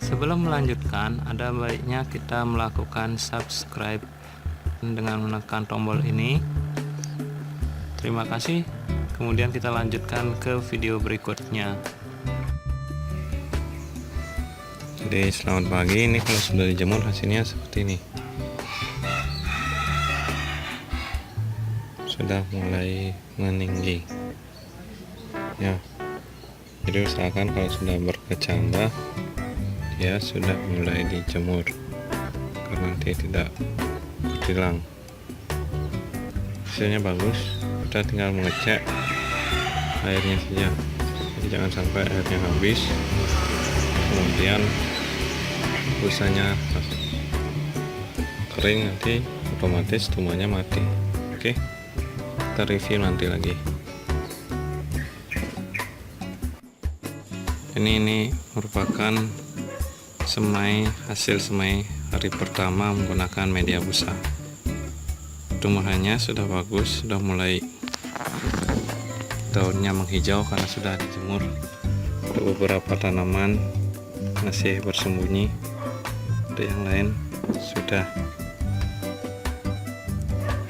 Sebelum melanjutkan, ada baiknya kita melakukan subscribe dengan menekan tombol ini. Terima kasih. Kemudian kita lanjutkan ke video berikutnya. Jadi selamat pagi. Ini kalau sudah dijemur hasilnya seperti ini. Sudah mulai meninggi. Ya. Jadi usahakan kalau sudah berkecambah, dia sudah mulai dijemur karena dia tidak hilang. Hasilnya bagus, kita tinggal mengecek airnya saja. Jadi jangan sampai airnya habis kemudian busanya kering, nanti otomatis tumbuhannya mati. Oke, kita review nanti lagi. Ini merupakan hasil semai hari pertama menggunakan media busa. Tumbuhannya sudah bagus, sudah mulai daunnya menghijau karena sudah dijemur. Beberapa tanaman masih bersembunyi, ada yang lain sudah.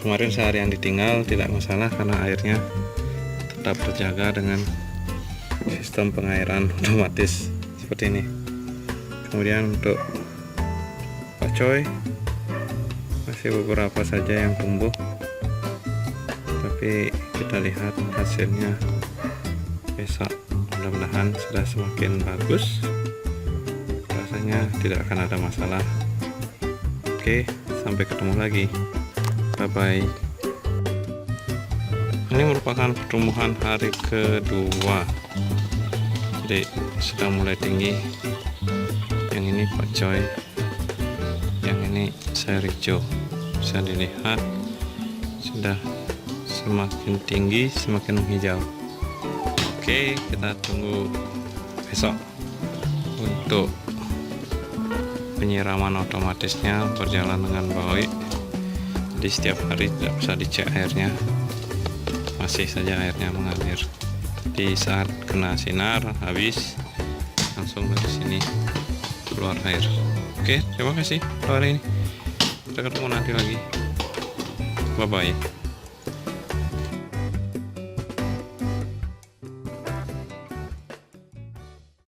Kemarin seharian ditinggal tidak masalah karena airnya tetap terjaga dengan sistem pengairan otomatis seperti ini. Kemudian untuk pakcoy masih beberapa saja yang tumbuh, tapi kita lihat hasilnya besok mudah-mudahan sudah semakin bagus. Rasanya tidak akan ada masalah. Oke, sampai ketemu lagi. Bye bye. Ini merupakan pertumbuhan hari kedua, jadi sudah mulai tinggi. Yang ini pakcoy, yang ini sayur hijau. Bisa dilihat sudah semakin tinggi, semakin menghijau. Oke, kita tunggu besok untuk penyiraman otomatisnya berjalan dengan baik. Jadi setiap hari tidak bisa dicek airnya, masih saja airnya mengalir. Di saat kena sinar habis, langsung dari sini keluar air. Oke, terima kasih hari ini. Kita ketemu nanti lagi. Bye bye.